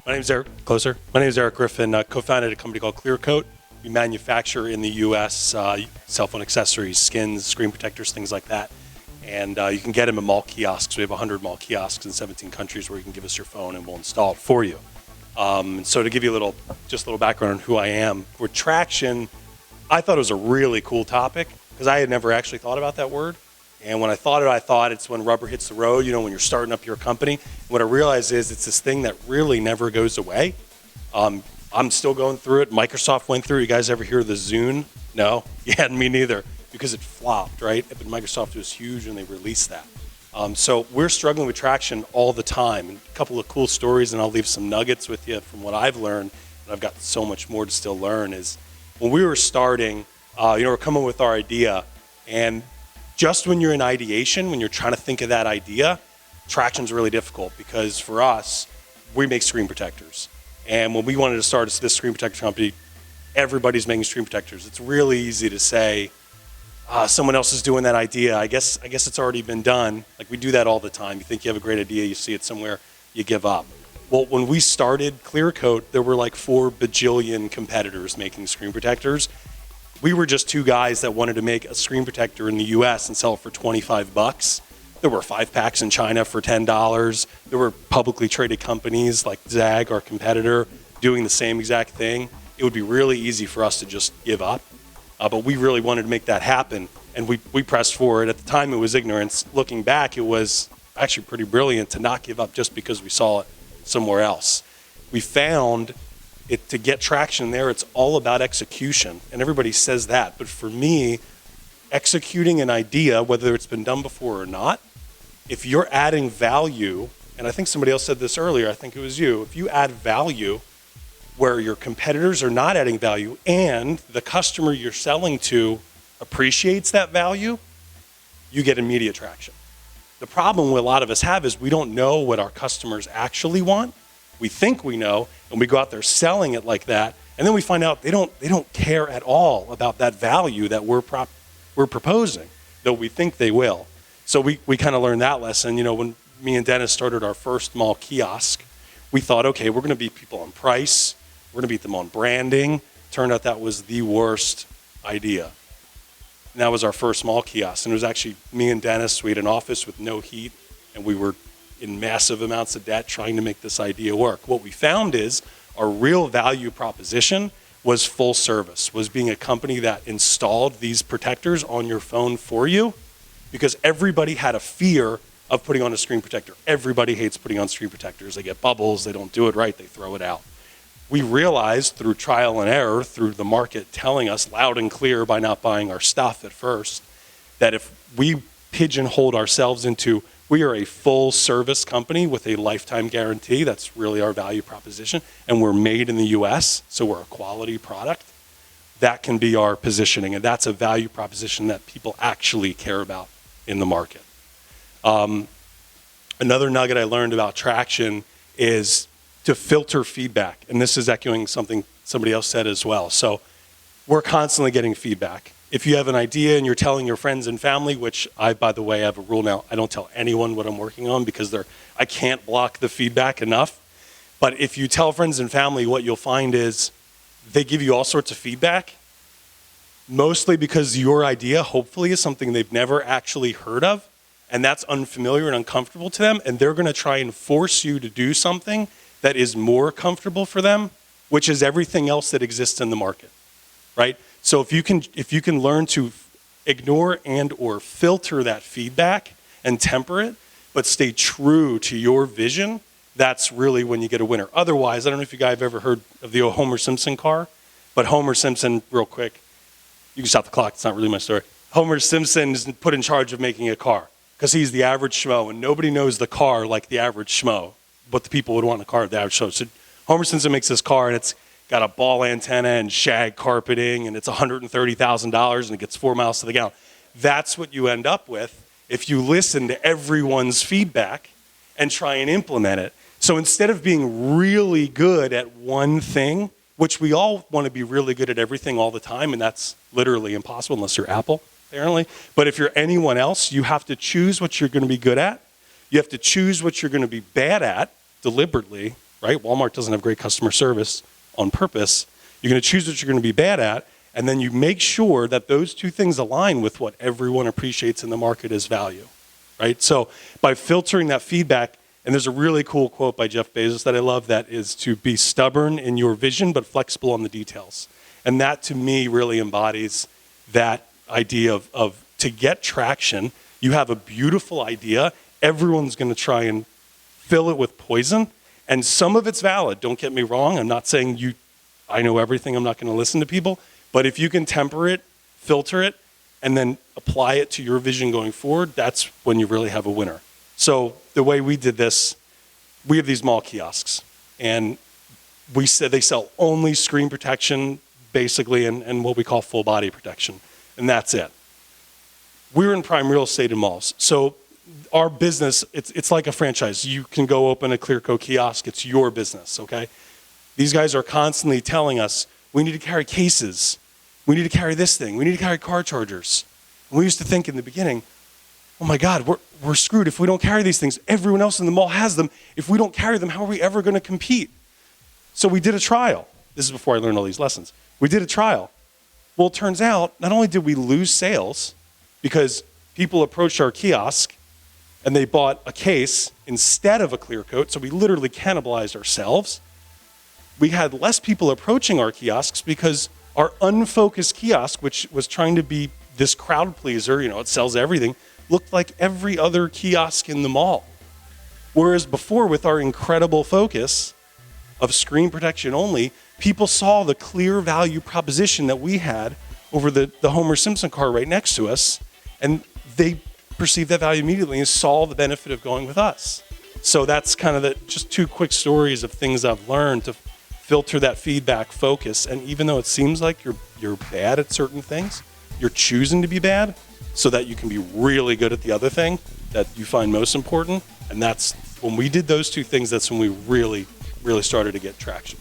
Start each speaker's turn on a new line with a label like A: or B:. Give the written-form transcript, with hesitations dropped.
A: My name is Eric. Closer. My name is Eric Griffin. Co-founded a company called Clearcoat. We manufacture in the U.S. Cell phone accessories, skins, screen protectors, things like that. And you can get them at mall kiosks. We have 100 mall kiosks in 17 countries where you can give us your phone and we'll install it for you. And so to give you a little background on who I am, with traction, I thought it was a really cool topic because I had never actually thought about that word. And when I thought it's when rubber hits the road, you know, when you're starting up your company. What I realized is it's this thing that really never goes away. I'm still going through it. Microsoft went through it. You guys ever hear the Zune? No? Yeah, me neither, because it flopped, right? But Microsoft was huge when they released that. So we're struggling with traction all the time. And a couple of cool stories, and I'll leave some nuggets with you from what I've learned, and I've got so much more to still learn, is when we were starting, we're coming with our idea, and just when you're in ideation, when you're trying to think of that idea, traction's really difficult because for us, we make screen protectors. And when we wanted to start this screen protector company, everybody's making screen protectors. It's really easy to say, someone else is doing that idea. I guess it's already been done. Like we do that all the time. You think you have a great idea, you see it somewhere, you give up. Well, when we started Clearcoat, there were like 4 bajillion competitors making screen protectors. We were just 2 guys that wanted to make a screen protector in the US and sell it for 25 bucks. There were 5-packs in China for $10. There were publicly traded companies like Zag, our competitor, doing the same exact thing. It would be really easy for us to just give up. But we really wanted to make that happen, and we pressed forward. At the time, it was ignorance. Looking back, it was actually pretty brilliant to not give up just because we saw it somewhere else. We found to get traction there, it's all about execution, and everybody says that. But for me, executing an idea, whether it's been done before or not, if you're adding value, and I think somebody else said this earlier, I think it was you, if you add value where your competitors are not adding value and the customer you're selling to appreciates that value, you get immediate traction. The problem a lot of us have is we don't know what our customers actually want. We think we know, and we go out there selling it like that, and then we find out they don't care at all about that value that we're proposing, though we think they will. So we kind of learned that lesson. You know, when me and Dennis started our first mall kiosk, we thought, okay, we're going to beat people on price, we're going to beat them on branding. Turned out that was the worst idea. And that was our first mall kiosk, and it was actually me and Dennis. We had an office with no heat, and we were in massive amounts of debt trying to make this idea work. What we found is our real value proposition was full service, was being a company that installed these protectors on your phone for you, because everybody had a fear of putting on a screen protector. Everybody hates putting on screen protectors. They get bubbles, they don't do it right, they throw it out. We realized through trial and error, through the market telling us loud and clear by not buying our stuff at first, that if we pigeonholed ourselves into we are a full service company with a lifetime guarantee, that's really our value proposition, and we're made in the US, so we're a quality product, that can be our positioning, and that's a value proposition that people actually care about in the market. Another nugget I learned about traction is to filter feedback, and this is echoing something somebody else said as well. So we're constantly getting feedback. If you have an idea and you're telling your friends and family, which I, by the way, have a rule now, I don't tell anyone what I'm working on because I can't block the feedback enough. But if you tell friends and family, what you'll find is they give you all sorts of feedback, mostly because your idea, hopefully, is something they've never actually heard of, and that's unfamiliar and uncomfortable to them, and they're gonna try and force you to do something that is more comfortable for them, which is everything else that exists in the market, right? So if you can learn to ignore and or filter that feedback and temper it, but stay true to your vision, that's really when you get a winner. Otherwise, I don't know if you guys have ever heard of the Homer Simpson car, but Homer Simpson, real quick, you can stop the clock, it's not really my story. Homer Simpson is put in charge of making a car because he's the average schmo, and nobody knows the car like the average schmo, but the people would want a car of the average schmo. So Homer Simpson makes this car, and it's got a ball antenna and shag carpeting, and it's $130,000, and it gets 4 miles to the gallon. That's what you end up with if you listen to everyone's feedback and try and implement it. So instead of being really good at one thing, which we all want to be really good at everything all the time, and that's literally impossible unless you're Apple, apparently. But if you're anyone else, you have to choose what you're going to be good at. You have to choose what you're going to be bad at deliberately, right? Walmart doesn't have great customer service on purpose. You're going to choose what you're going to be bad at, and then you make sure that those two things align with what everyone appreciates in the market as value, right? So by filtering that feedback, and there's a really cool quote by Jeff Bezos that I love that is to be stubborn in your vision but flexible on the details. And that to me really embodies that idea of to get traction, you have a beautiful idea, everyone's going to try and fill it with poison, and some of it's valid, don't get me wrong. I'm not saying I know everything, I'm not going to listen to people, but if you can temper it, filter it, and then apply it to your vision going forward, that's when you really have a winner. So the way we did this, we have these mall kiosks, and we said they sell only screen protection, basically, and what we call full body protection, and that's it. We're in prime real estate in malls, so our business, it's like a franchise. You can go open a Clearcoat kiosk, it's your business, okay? These guys are constantly telling us, we need to carry cases, we need to carry this thing, we need to carry car chargers. And we used to think in the beginning, oh my God, we're screwed if we don't carry these things. Everyone else in the mall has them. If we don't carry them, how are we ever going to compete? So we did a trial. This is before I learned all these lessons. We did a trial. Well, it turns out, not only did we lose sales because people approached our kiosk and they bought a case instead of a Clearcoat, so we literally cannibalized ourselves. We had less people approaching our kiosks because our unfocused kiosk, which was trying to be this crowd pleaser, it sells everything, looked like every other kiosk in the mall. Whereas before, with our incredible focus of screen protection only, people saw the clear value proposition that we had over the Homer Simpson car right next to us, and they perceived that value immediately and saw the benefit of going with us. So that's kind of just two quick stories of things I've learned to filter that feedback focus. And even though it seems like you're bad at certain things, you're choosing to be bad so that you can be really good at the other thing that you find most important. And that's when we did those two things, that's when we really, really started to get traction.